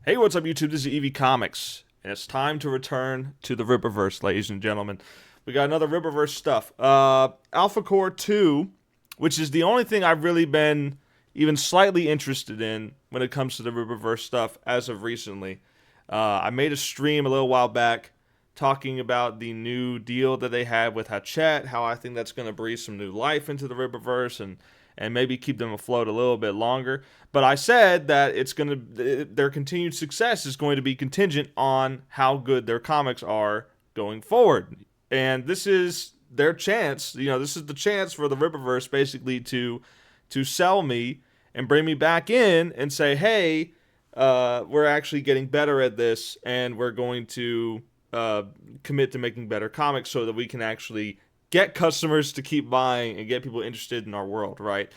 Hey, what's up, YouTube? This is EV Comics, and it's time to return to the Rippaverse, ladies and gentlemen. We got another Rippaverse stuff. Alphacore 2, which is the only thing I've really been even slightly interested in when it comes to the Rippaverse stuff as of recently. I made a stream a little while back talking about the new deal that they had with Hachette, how I think that's going to breathe some new life into the Rippaverse and maybe keep them afloat a little bit longer. But I said that their continued success is going to be contingent on how good their comics are going forward. And this is their chance. This is the chance for the Rippaverse basically to sell me and bring me back in and say, hey, we're actually getting better at this, and we're going to commit to making better comics so that we can actually get customers to keep buying and get people interested in our world, right?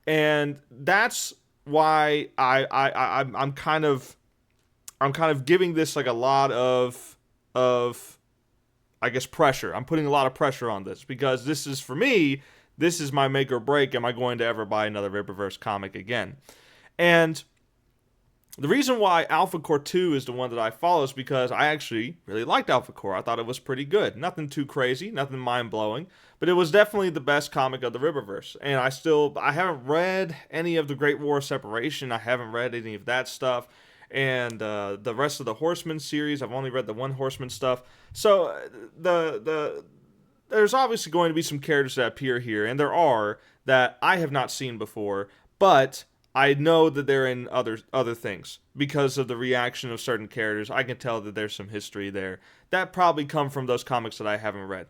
And that's why I'm kind of giving this like a lot of I guess pressure. I'm putting a lot of pressure on this because this is, for me, this is my make or break. Am I going to ever buy another Rippaverse comic again? And the reason why Alphacore 2 is the one that I follow is because I actually really liked Alphacore. I thought it was pretty good. Nothing too crazy, nothing mind-blowing, but it was definitely the best comic of the Rippaverse. And I haven't read any of the Great War Separation. I haven't read any of that stuff. And the rest of the Horseman series, I've only read the One Horseman stuff. So there's obviously going to be some characters that appear here, and there are, that I have not seen before, but I know that they're in other things because of the reaction of certain characters. I can tell that there's some history there that probably come from those comics that I haven't read,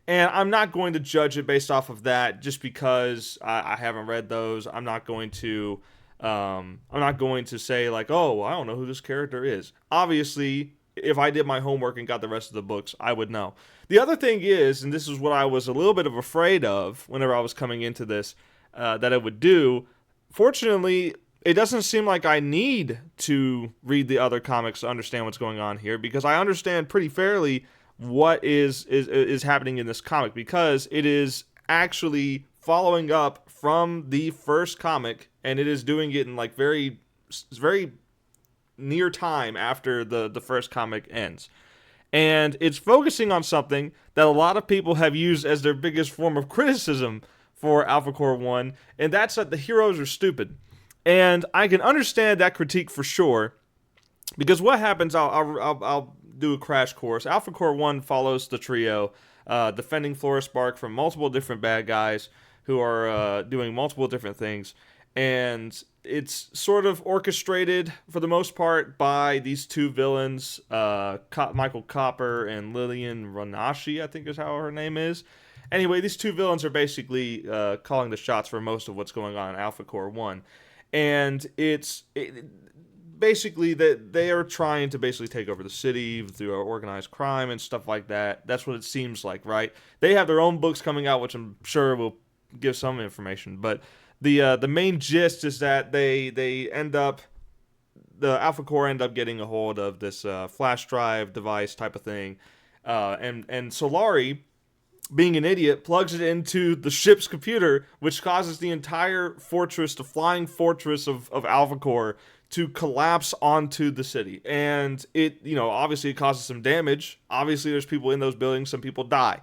and I'm not going to judge it based off of that just because I haven't read those. I'm not going to say like, oh, I don't know who this character is. Obviously, if I did my homework and got the rest of the books, I would know. The other thing is, and this is what I was a little bit of afraid of whenever I was coming into this, that it would do. Fortunately, it doesn't seem like I need to read the other comics to understand what's going on here, because I understand pretty fairly what is happening in this comic, because it is actually following up from the first comic, and it is doing it in like very near time after the first comic ends. And it's focusing on something that a lot of people have used as their biggest form of criticism for Alphacore 1, and that's that the heroes are stupid. And I can understand that critique for sure, because what happens, I'll do a crash course. Alphacore 1 follows the trio, defending Flora Spark from multiple different bad guys who are doing multiple different things, and it's sort of orchestrated, for the most part, by these two villains, Michael Copper and Lillian Ronashi, I think is how her name is. Anyway, these two villains are basically calling the shots for most of what's going on in Alphacore 1. And basically that they are trying to basically take over the city through organized crime and stuff like that. That's what it seems like, right? They have their own books coming out, which I'm sure will give some information. But the main gist is that the Alphacore end up getting a hold of this flash drive device type of thing. And Solari, being an idiot, plugs it into the ship's computer, which causes the entire fortress, the flying fortress of Alphacore, to collapse onto the city. And it, obviously it causes some damage. Obviously there's people in those buildings, some people die.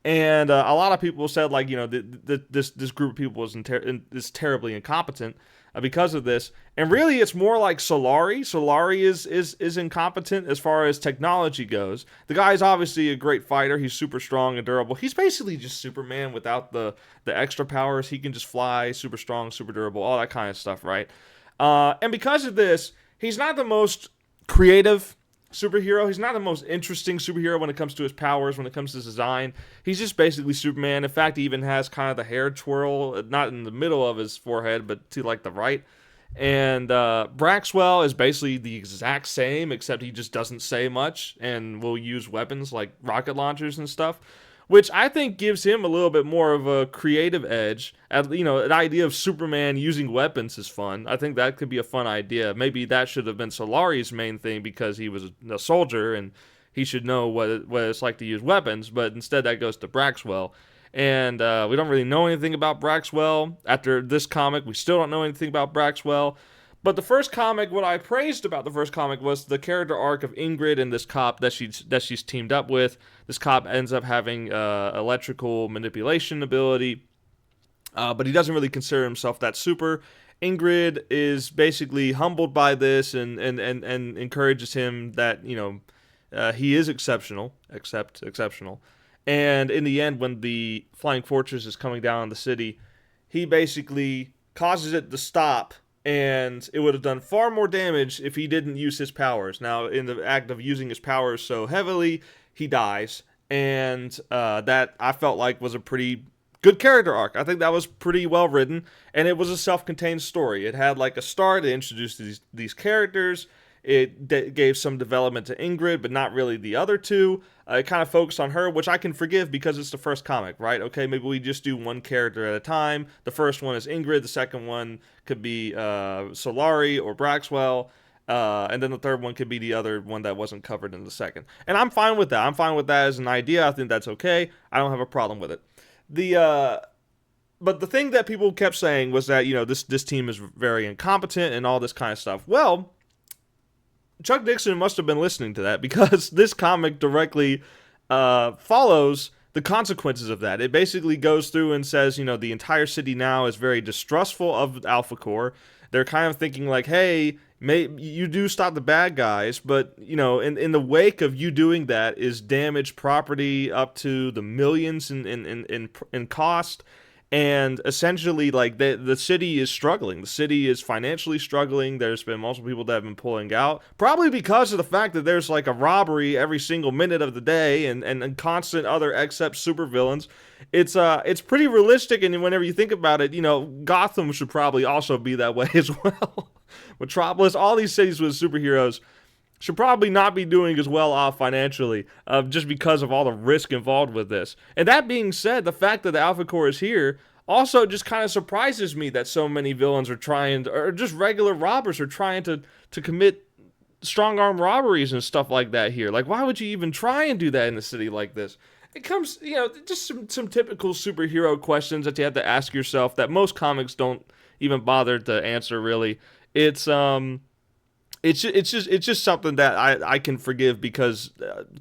And a lot of people said, like, this group of people is terribly incompetent because of this. And really, it's more like Solari. Solari is incompetent as far as technology goes. The guy's obviously a great fighter. He's super strong and durable. He's basically just Superman without the extra powers. He can just fly, super strong, super durable, all that kind of stuff, right? And because of this, he's not the most creative superhero. He's not the most interesting superhero when it comes to his powers, when it comes to his design. He's just basically Superman. In fact, he even has kind of the hair twirl, not in the middle of his forehead, but to like the right. And Braxwell is basically the exact same, except he just doesn't say much and will use weapons like rocket launchers and stuff, which I think gives him a little bit more of a creative edge. An idea of Superman using weapons is fun. I think that could be a fun idea. Maybe that should have been Solari's main thing, because he was a soldier and he should know what it's like to use weapons, but instead that goes to Braxwell. And we don't really know anything about Braxwell. After this comic, we still don't know anything about Braxwell. But the first comic, what I praised about the first comic was the character arc of Ingrid and this cop that she's teamed up with. This cop ends up having electrical manipulation ability, but he doesn't really consider himself that super. Ingrid is basically humbled by this and encourages him that he is exceptional. And in the end, when the flying fortress is coming down on the city, he basically causes it to stop, and it would have done far more damage if he didn't use his powers. Now, in the act of using his powers so heavily, he dies, and that I felt like was a pretty good character arc. I think that was pretty well written, and it was a self-contained story. It had like a start, it introduced these characters, it gave some development to Ingrid, but not really the other two. It kind of focused on her, which I can forgive because it's the first comic, right? Okay, maybe we just do one character at a time. The first one is Ingrid, the second one could be Solari or Braxwell, and then the third one could be the other one that wasn't covered in the second. And I'm fine with that. I'm fine with that as an idea. I think that's okay. I don't have a problem with it. But the thing that people kept saying was that, this team is very incompetent and all this kind of stuff. Well, Chuck Dixon must have been listening to that, because this comic directly follows the consequences of that. It basically goes through and says, the entire city now is very distrustful of Alphacore. They're kind of thinking like, hey, you do stop the bad guys, but, in the wake of you doing that is damaged property up to the millions in cost. And essentially, like, the city is struggling. The city is financially struggling. There's been multiple people that have been pulling out, probably because of the fact that there's like a robbery every single minute of the day, and constant other except supervillains. It's pretty realistic, and whenever you think about it, Gotham should probably also be that way as well. Metropolis, all these cities with superheroes should probably not be doing as well off financially, just because of all the risk involved with this. And that being said, the fact that the Alphacore is here also just kind of surprises me, that so many villains are trying to, or just regular robbers are trying to commit strong arm robberies and stuff like that here. Like, why would you even try and do that in a city like this? It comes, just some typical superhero questions that you have to ask yourself that most comics don't even bother to answer, really. It's just something that I can forgive, because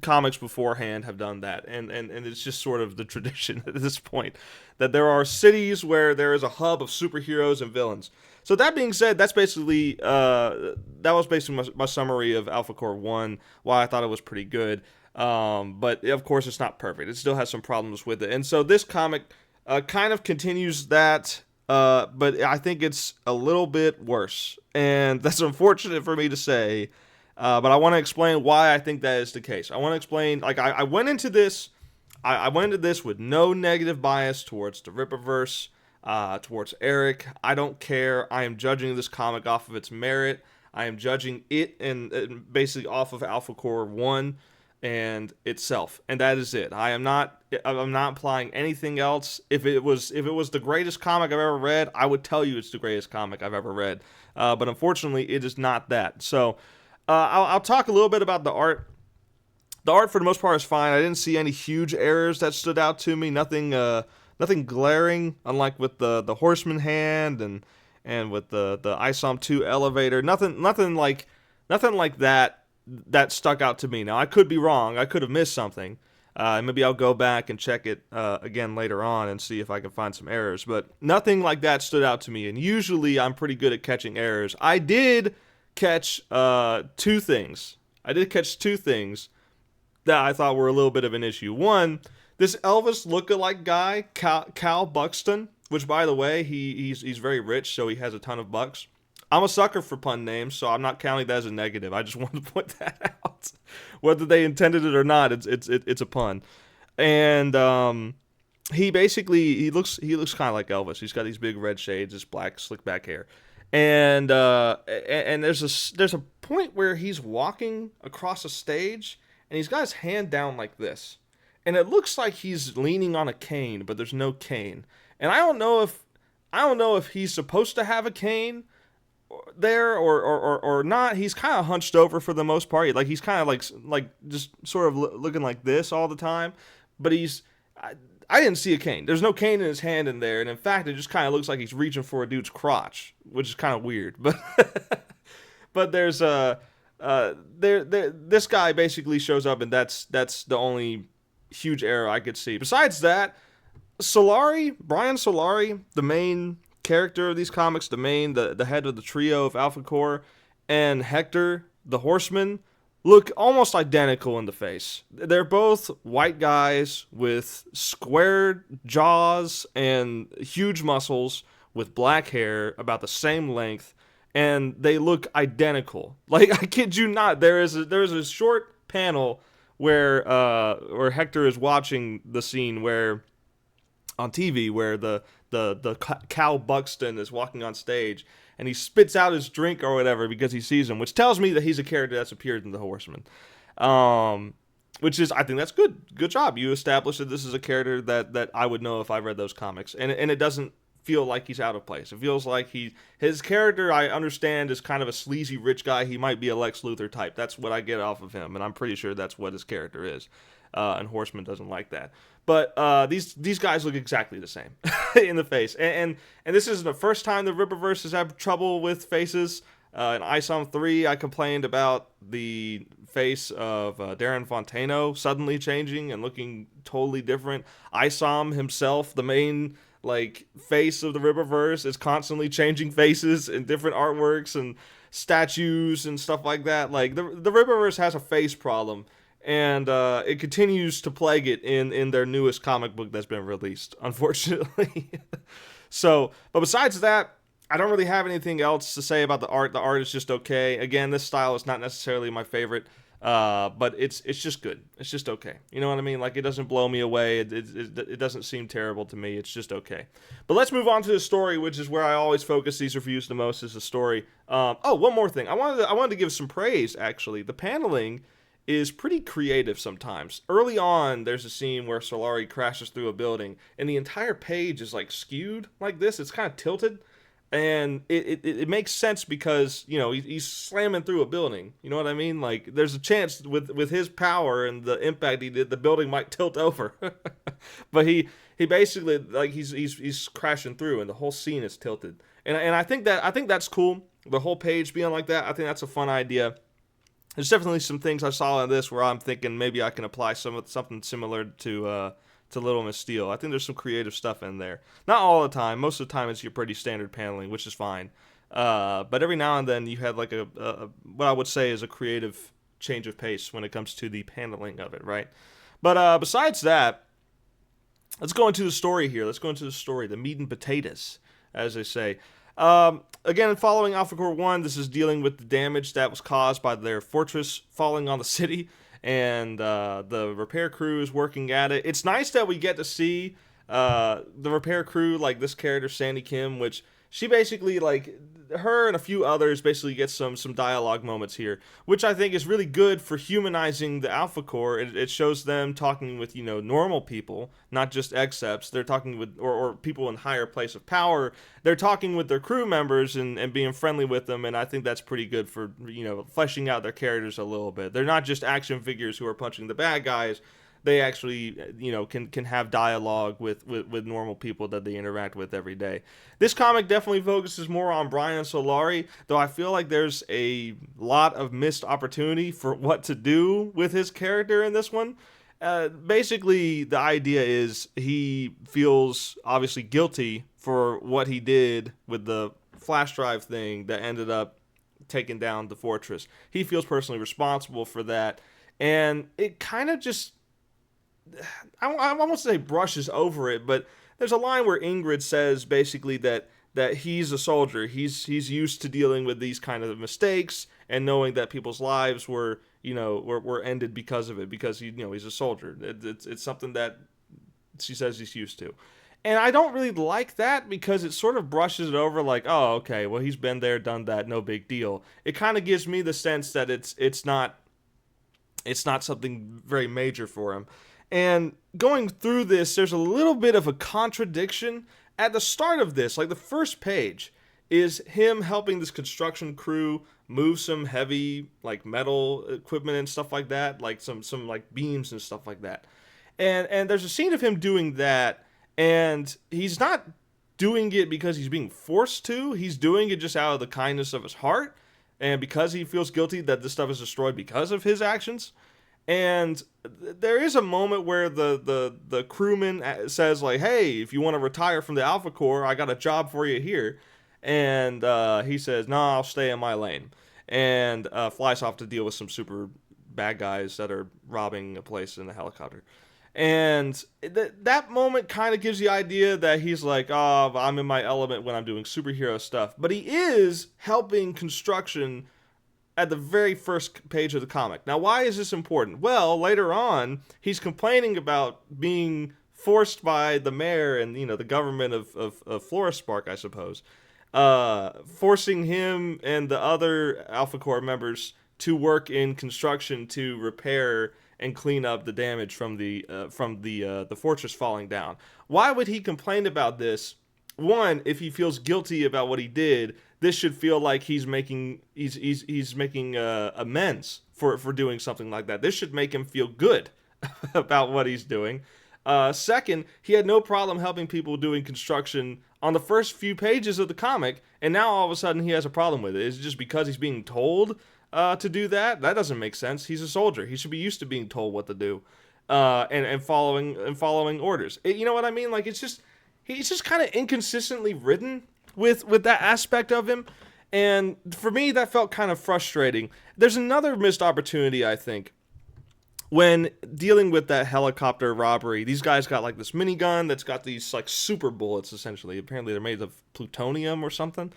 comics beforehand have done that, and it's just sort of the tradition at this point, that there are cities where there is a hub of superheroes and villains. So that being said, that's basically that was basically my summary of Alphacore 1, why I thought it was pretty good. But of course it's not perfect. It still has some problems with it. And so this comic kind of continues that, but I think it's a little bit worse. And that's unfortunate for me to say, but I want to explain why I think that is the case. I want to explain, like, I went into this with no negative bias towards the Rippaverse, towards Eric. I don't care. I am judging this comic off of its merit. I am judging it and basically off of Alphacore 1 and itself, and that is it. I'm not implying anything else. If it was the greatest comic I've ever read, I would tell you it's the greatest comic I've ever read. But unfortunately, it is not that. So I'll talk a little bit about the art. The art, for the most part, is fine. I didn't see any huge errors that stood out to me. Nothing glaring, unlike with the Horseman hand and with the ISOM 2 elevator. Nothing like that stuck out to me. Now, I could be wrong. I could have missed something. Maybe I'll go back and check it again later on and see if I can find some errors. But nothing like that stood out to me. And usually I'm pretty good at catching errors. I did catch two things. That I thought were a little bit of an issue. One, this Elvis lookalike guy, Cal Buxton, which, by the way, he's very rich, so he has a ton of bucks. I'm a sucker for pun names, so I'm not counting that as a negative. I just wanted to point that out. Whether they intended it or not, it's a pun. And he looks kind of like Elvis. He's got these big red shades, this black slick back hair. And there's a point where he's walking across a stage and he's got his hand down like this. And it looks like he's leaning on a cane, but there's no cane. And I don't know if he's supposed to have a cane there or not. He's kind of hunched over for the most part. Like he's kind of like just sort of looking like this all the time. But I didn't see a cane. There's no cane in his hand in there, and in fact, it just kind of looks like he's reaching for a dude's crotch, which is kind of weird. But but there's this guy basically shows up, and that's the only huge error I could see. Besides that, Brian Solari, the main character of these comics, the head of the trio of Alphacore, and Hector, the Horseman, look almost identical in the face. They're both white guys with square jaws and huge muscles with black hair about the same length, and they look identical. Like, I kid you not, there's a short panel where Hector is watching the scene where on TV where the Cal Buxton is walking on stage, and he spits out his drink or whatever because he sees him, which tells me that he's a character that's appeared in The Horseman. Which is, I think that's good. Good job. You established that this is a character that I would know if I read those comics. And it doesn't feel like he's out of place. It feels like his character, I understand, is kind of a sleazy rich guy. He might be a Lex Luthor type. That's what I get off of him, and I'm pretty sure that's what his character is. And Horseman doesn't like that. But these guys look exactly the same in the face. And this isn't the first time the Rippaverse has had trouble with faces. In ISOM 3, I complained about the face of Darren Fontano suddenly changing and looking totally different. ISOM himself, the main face of the Rippaverse, is constantly changing faces in different artworks and statues and stuff like that. Like, the Rippaverse has a face problem. And it continues to plague it in their newest comic book that's been released, unfortunately. But besides that, I don't really have anything else to say about the art. The art is just okay. Again, this style is not necessarily my favorite, but it's just good. It's just okay. You know what I mean? Like, it doesn't blow me away. It doesn't seem terrible to me. It's just okay. But let's move on to the story, which is where I always focus these reviews the most, is the story. One more thing. I wanted to give some praise, actually. The paneling is pretty creative sometimes. Early on, there's a scene where Solari crashes through a building, and the entire page is skewed like this. It's kind of tilted, and it makes sense because, he's slamming through a building. You know what I mean? Like, there's a chance with his power and the impact he did, the building might tilt over. But he basically, he's crashing through, and the whole scene is tilted. And I think that's cool. The whole page being like that, I think that's a fun idea. There's definitely some things I saw in this where I'm thinking maybe I can apply something similar to Little Miss Steel. I think there's some creative stuff in there. Not all the time. Most of the time it's your pretty standard paneling, which is fine. But every now and then you have what I would say is a creative change of pace when it comes to the paneling of it, right? But besides that, let's go into the story here. Let's go into the story, the meat and potatoes, as they say. Again, following Alphacore 1, this is dealing with the damage that was caused by their fortress falling on the city, and the repair crew is working at it. It's nice that we get to see the repair crew, like this character, Sandy Kim, which she basically, her and a few others basically get some dialogue moments here, which I think is really good for humanizing the Alphacore. It shows them talking with, normal people, not just excepts. They're talking with, or people in higher place of power. They're talking with their crew members and being friendly with them, and I think that's pretty good for, fleshing out their characters a little bit. They're not just action figures who are punching the bad guys. They actually, can have dialogue with normal people that they interact with every day. This comic definitely focuses more on Brian Solari, though I feel like there's a lot of missed opportunity for what to do with his character in this one. Basically, the idea is he feels obviously guilty for what he did with the flash drive thing that ended up taking down the fortress. He feels personally responsible for that, and it kind of just, I won't say brushes over it, but there's a line where Ingrid says basically that he's a soldier. He's used to dealing with these kind of mistakes and knowing that people's lives were ended because of it, because he's a soldier. It's something that she says he's used to. And I don't really like that because it sort of brushes it over like, oh, okay, well, he's been there, done that, no big deal. It kind of gives me the sense that it's not something very major for him. And going through this, there's a little bit of a contradiction at the start of this. Like, the first page is him helping this construction crew move some heavy, metal equipment and stuff like that, some beams and stuff like that. And there's a scene of him doing that, and he's not doing it because he's being forced to. He's doing it just out of the kindness of his heart, and because he feels guilty that this stuff is destroyed because of his actions. And there is a moment where the crewman says, like, hey, if you want to retire from the Alphacore, I got a job for you here. And he says, no, I'll stay in my lane. And flies off to deal with some super bad guys that are robbing a place in a helicopter. And that moment kind of gives the idea that he's like, oh, I'm in my element when I'm doing superhero stuff. But he is helping construction at the very first page of the comic. Now, why is this important? Well, later on, he's complaining about being forced by the mayor and, you know, the government of Florist Spark, I suppose, forcing him and the other Alphacore members to work in construction to repair and clean up the damage from the fortress falling down. Why would he complain about this? One, if he feels guilty about what he did, this should feel like he's making amends for doing something like that. This should make him feel good about what he's doing. Second, he had no problem helping people doing construction on the first few pages of the comic, and now all of a sudden he has a problem with it. Is it just because he's being told to do that? That doesn't make sense. He's a soldier. He should be used to being told what to do, and following orders. You know what I mean? Like, it's just he's just kind of inconsistently written with that aspect of him, and for me that felt kind of frustrating. There's another missed opportunity, I think, when dealing with that helicopter robbery. These guys got like this minigun that's got these like super bullets, essentially. Apparently they're made of plutonium or something,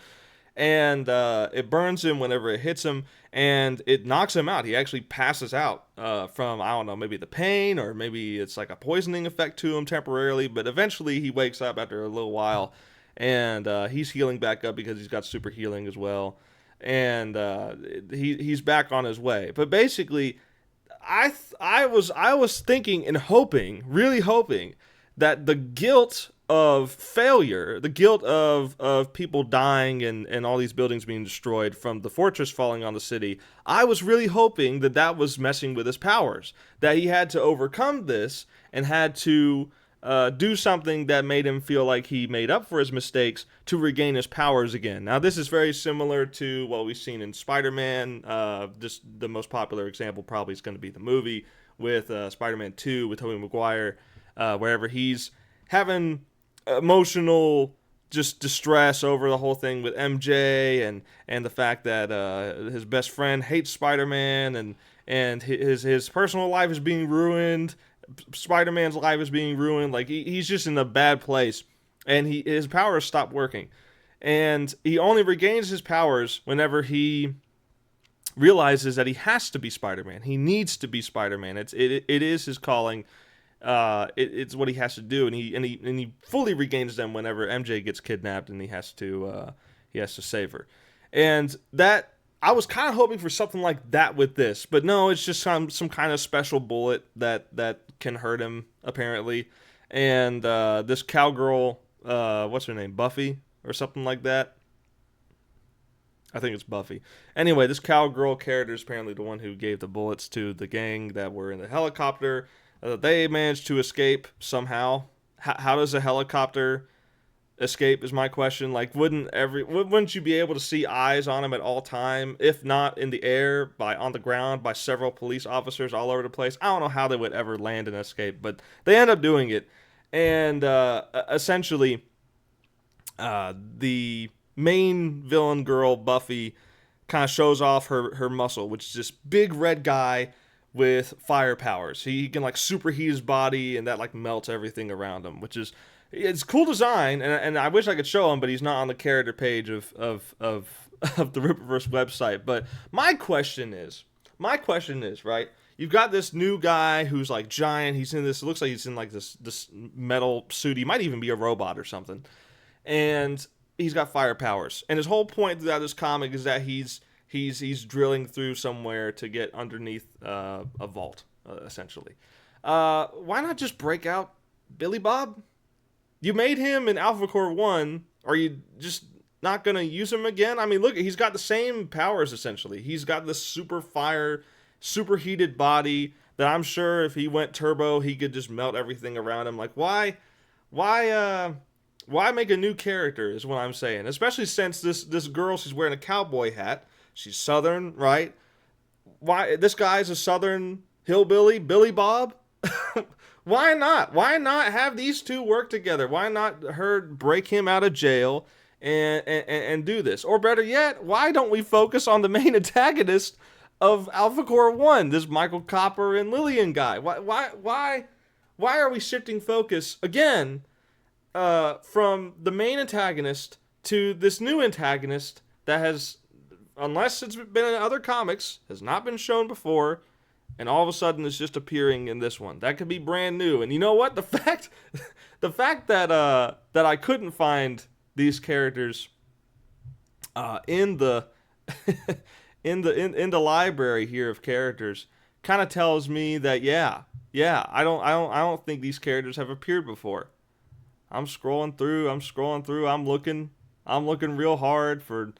and it burns him whenever it hits him, and it knocks him out. He actually passes out from, I don't know, maybe the pain, or maybe it's like a poisoning effect to him temporarily, but eventually he wakes up after a little while, and he's healing back up because he's got super healing as well, and he's back on his way. But basically, I was thinking and hoping, really hoping, that the guilt of failure, the guilt of people dying and all these buildings being destroyed from the fortress falling on the city, I was really hoping that that was messing with his powers, that he had to overcome this and had to do something that made him feel like he made up for his mistakes to regain his powers again. Now, this is very similar to what we've seen in Spider-Man. Just the most popular example probably is going to be the movie with Spider-Man 2 with Tobey Maguire, wherever he's having emotional just distress over the whole thing with MJ and the fact that his best friend hates Spider-Man, and his personal life is being ruined. Spider-Man's life is being ruined. Like, he's just in a bad place, and his powers stop working, and he only regains his powers whenever he realizes that he has to be Spider-Man. He needs to be Spider-Man. It is his calling. It's what he has to do, and he fully regains them whenever MJ gets kidnapped and he has to save her. And that, I was kind of hoping for something like that with this, but no, it's just some kind of special bullet that can hurt him, apparently. And this cowgirl, what's her name, Buffy or something like that? I think it's Buffy. Anyway, this cowgirl character is apparently the one who gave the bullets to the gang that were in the helicopter. They managed to escape somehow. How does a helicopter escape is my question. Like, wouldn't you be able to see eyes on him at all time, if not in the air, on the ground by several police officers all over the place? I don't know how they would ever land and escape, but they end up doing it. And essentially, the main villain girl, Buffy, kind of shows off her muscle, which is this big red guy with fire powers. He can like superheat his body, and that like melts everything around him, which is, it's cool design, and I wish I could show him, but he's not on the character page of the Rippaverse website. But my question is, right? You've got this new guy who's like giant. He's in this. It looks like he's in like this metal suit. He might even be a robot or something, and he's got fire powers. And his whole point throughout this comic is that he's drilling through somewhere to get underneath a vault, essentially. Why not just break out Billy Bob? You made him in Alphacore 1. Are you just not going to use him again? I mean, look, he's got the same powers, essentially. He's got this super fire superheated body that I'm sure if he went turbo, he could just melt everything around him. Like, why make a new character is what I'm saying. Especially since this girl, she's wearing a cowboy hat. She's Southern, right? Why this guy's a Southern hillbilly, Billy Bob? Why not? Why not have these two work together? Why not her break him out of jail and do this? Or better yet, why don't we focus on the main antagonist of Alphacore 1, this Michael Copper and Lillian guy? Why are we shifting focus again from the main antagonist to this new antagonist that has, unless it's been in other comics, has not been shown before, and all of a sudden it's just appearing in this one? That could be brand new. And you know what? The fact that I couldn't find these characters in the in the library here of characters kind of tells me that I don't think these characters have appeared before. I'm scrolling through, I'm looking real hard for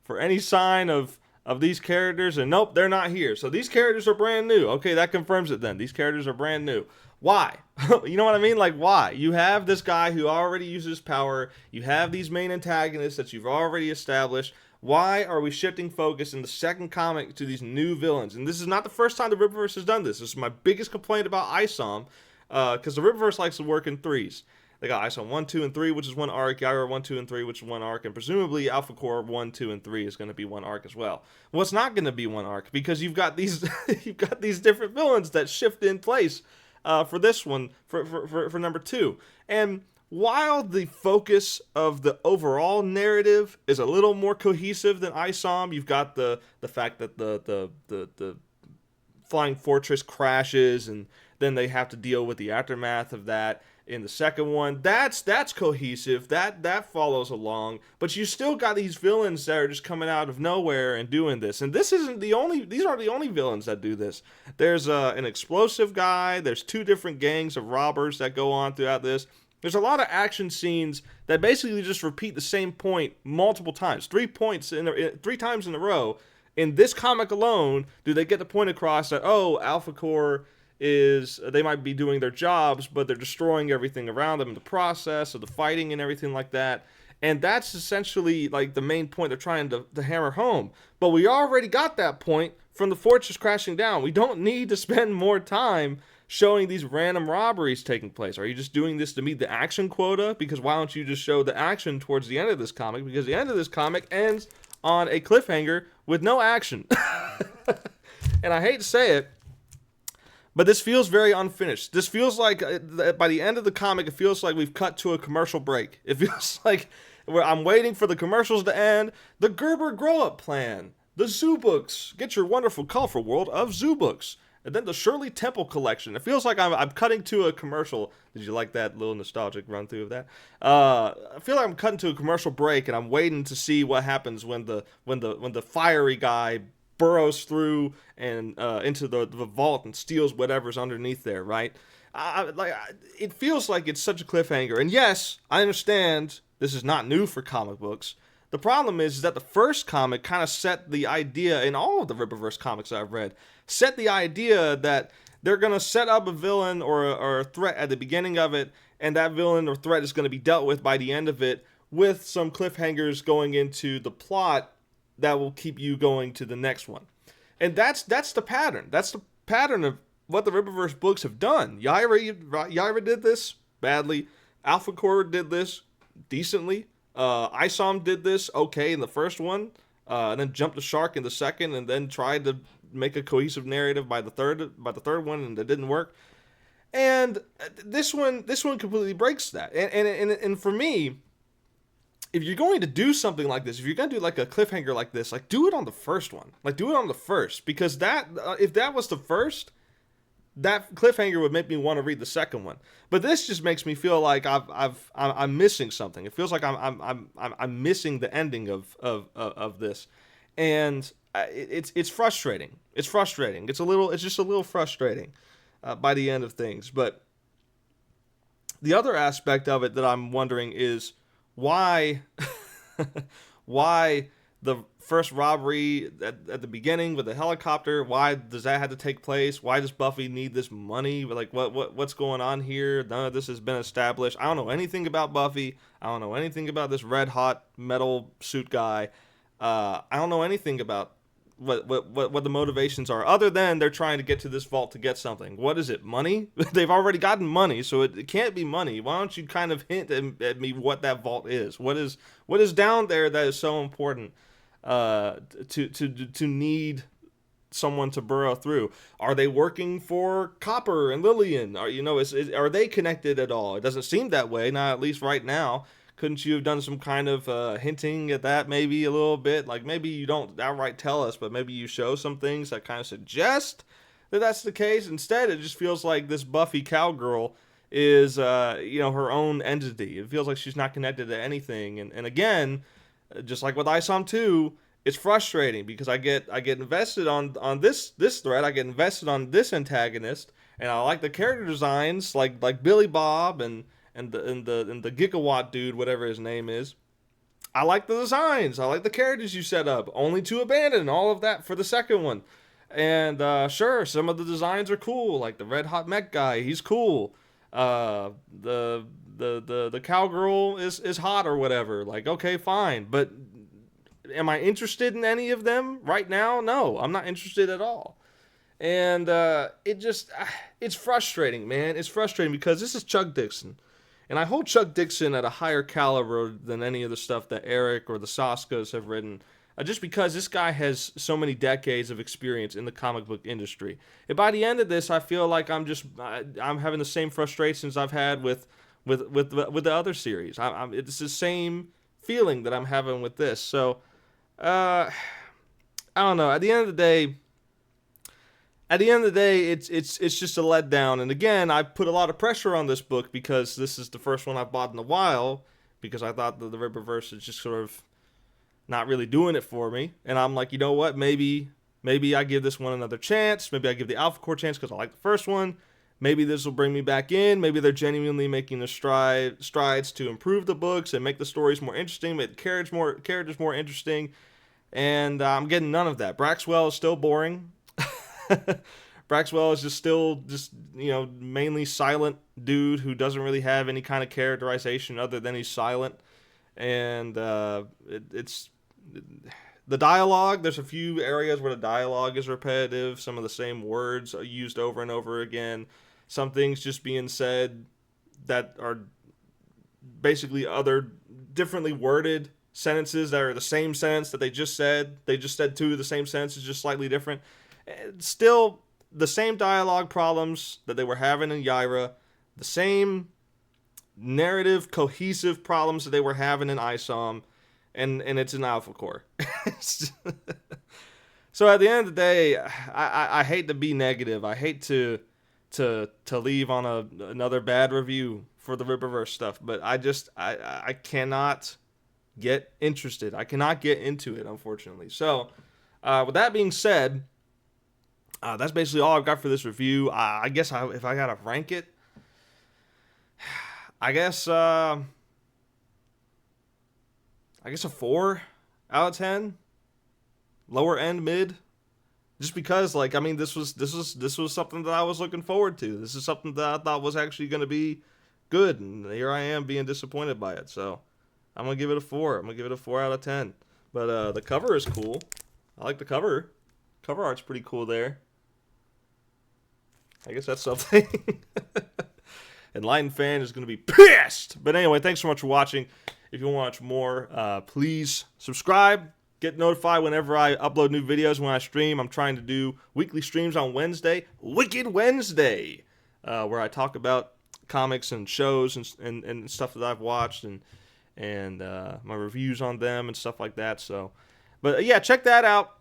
for any sign of these characters, and nope, they're not here. So these characters are brand new. Okay, that confirms it then. These characters are brand new. Why? You know what I mean? Like, why? You have this guy who already uses power. You have these main antagonists that you've already established. Why are we shifting focus in the second comic to these new villains? And this is not the first time the Rippaverse has done this. This is my biggest complaint about ISOM, because the Rippaverse likes to work in threes. They got ISOM 1, 2, and 3, which is one arc. Yaira 1, 2, and 3, which is one arc. And presumably Alphacore 1, 2, and 3 is going to be one arc as well. Well, it's not going to be one arc because you've got these you've got these different villains that shift in place for this one, for number 2. And while the focus of the overall narrative is a little more cohesive than ISOM, you've got the fact that the Flying Fortress crashes, and then they have to deal with the aftermath of that in the second one. That's cohesive. That follows along. But you still got these villains that are just coming out of nowhere and doing this. And these aren't the only villains that do this. There's an explosive guy. There's 2 different gangs of robbers that go on throughout this. There's a lot of action scenes that basically just repeat the same point multiple times. 3 times in a row. In this comic alone, do they get the point across that, oh, Alphacore they might be doing their jobs, but they're destroying everything around them in the process of the fighting and everything like that. And that's essentially like the main point they're trying to hammer home. But we already got that point from the fortress crashing down. We don't need to spend more time showing these random robberies taking place. Are you just doing this to meet the action quota? Because why don't you just show the action towards the end of this comic? Because the end of this comic ends on a cliffhanger with no action. And I hate to say it, but this feels very unfinished. This feels like, by the end of the comic, it feels like we've cut to a commercial break. It feels like I'm waiting for the commercials to end. The Gerber Grow-Up Plan. The Zoo Books. Get your wonderful, colorful world of Zoo Books. And then the Shirley Temple Collection. It feels like I'm cutting to a commercial. Did you like that little nostalgic run-through of that? I feel like I'm cutting to a commercial break, and I'm waiting to see what happens when the fiery guy burrows through and into the vault and steals whatever's underneath there, right? It feels like it's such a cliffhanger. And yes, I understand this is not new for comic books. The problem is that the first comic kind of set the idea, in all of the Rippaverse comics I've read, set the idea that they're going to set up a villain or a threat at the beginning of it, and that villain or threat is going to be dealt with by the end of it, with some cliffhangers going into the plot that will keep you going to the next one. And that's the pattern. That's the pattern of what the Rippaverse books have done. Yaira did this badly. Alphacore did this decently. ISOM did this okay in the first one, and then jumped the shark in the second, and then tried to make a cohesive narrative by the third one, and it didn't work. And this one completely breaks that. And for me, if you're going to do something like this, if you're going to do like a cliffhanger like this, like do it on the first one. Like do it on the first, because that if that was the first, that cliffhanger would make me want to read the second one. But this just makes me feel like I'm missing something. It feels like I'm missing the ending of this, and it's frustrating. It's frustrating. It's just a little frustrating by the end of things. But the other aspect of it that I'm wondering is why the first robbery at the beginning with the helicopter. Why does that have to take place? Why does Buffy need this money? Like, what's going on here? None of this has been established. I don't know anything about Buffy. I don't know anything about this red hot metal suit guy. I don't know anything about what the motivations are, other than they're trying to get to this vault to get something. What is it? Money? They've already gotten money, so it can't be money. Why don't you kind of hint at me what that vault is? What is down there that is so important to need someone to burrow through? Are they working for Copper and Lillian? Are they connected at all? It doesn't seem that way, not at least right now. Couldn't you have done some kind of hinting at that maybe a little bit? Like, maybe you don't outright tell us, but maybe you show some things that kind of suggest that that's the case. Instead, it just feels like this Buffy cowgirl is, her own entity. It feels like she's not connected to anything. And again, just like with ISOM 2, it's frustrating because I get invested on this thread. I get invested on this antagonist, and I like the character designs, like Billy Bob and the Gigawatt dude, whatever his name is. I like the designs. I like the characters you set up, only to abandon all of that for the second one. And sure, some of the designs are cool, like the red hot mech guy. He's cool. The cowgirl is hot or whatever. Like, okay, fine, but am I interested in any of them right now? No, I'm not interested at all. And it's frustrating, man. It's frustrating because this is Chuck Dixon. And I hold Chuck Dixon at a higher caliber than any of the stuff that Eric or the Soskas have written, just because this guy has so many decades of experience in the comic book industry. And by the end of this, I feel like I'm having the same frustrations I've had with the other series. It's the same feeling that I'm having with this. So, I don't know. At the end of the day, it's just a letdown. And again, I put a lot of pressure on this book because this is the first one I've bought in a while, because I thought that the Rippaverse is just sort of not really doing it for me. And I'm like, you know what? Maybe I give this one another chance. Maybe I give the Alphacore a chance because I like the first one. Maybe this will bring me back in. Maybe they're genuinely making the strides to improve the books and make the stories more interesting, make the characters more interesting. And I'm getting none of that. Braxwell is still boring. Braxwell is still mainly silent dude who doesn't really have any kind of characterization other than he's silent. And it's the dialogue. There's a few areas where the dialogue is repetitive. Some of the same words are used over and over again. Some things just being said that are basically other differently worded sentences that are the same sentence that they just said. They just said two of the same sentences, just slightly different. Still the same dialogue problems that they were having in Yaira, the same narrative cohesive problems that they were having in ISOM, and it's in Alphacore. So at the end of the day, I hate to be negative. I hate to leave on another bad review for the Rippaverse stuff, but I cannot get interested. I cannot get into it, unfortunately. So with that being said, that's basically all I've got for this review. I guess if I gotta rank it, I guess a 4 out of 10, lower end mid, just because this was something that I was looking forward to. This is something that I thought was actually going to be good, and here I am being disappointed by it. So I'm gonna give it a 4. I'm gonna give it a 4 out of 10. But the cover is cool. I like the cover. Cover art's pretty cool there. I guess that's something. Enlightened fan is going to be pissed. But anyway, thanks so much for watching. If you want to watch more, please subscribe. Get notified whenever I upload new videos, when I stream. I'm trying to do weekly streams on Wednesday. Wicked Wednesday. Where I talk about comics and shows and stuff that I've watched and my reviews on them and stuff like that. So, but yeah, check that out.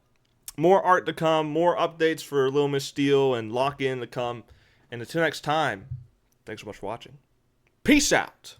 More art to come, more updates for Little Miss Steel and Lock In to come. And until next time, thanks so much for watching. Peace out.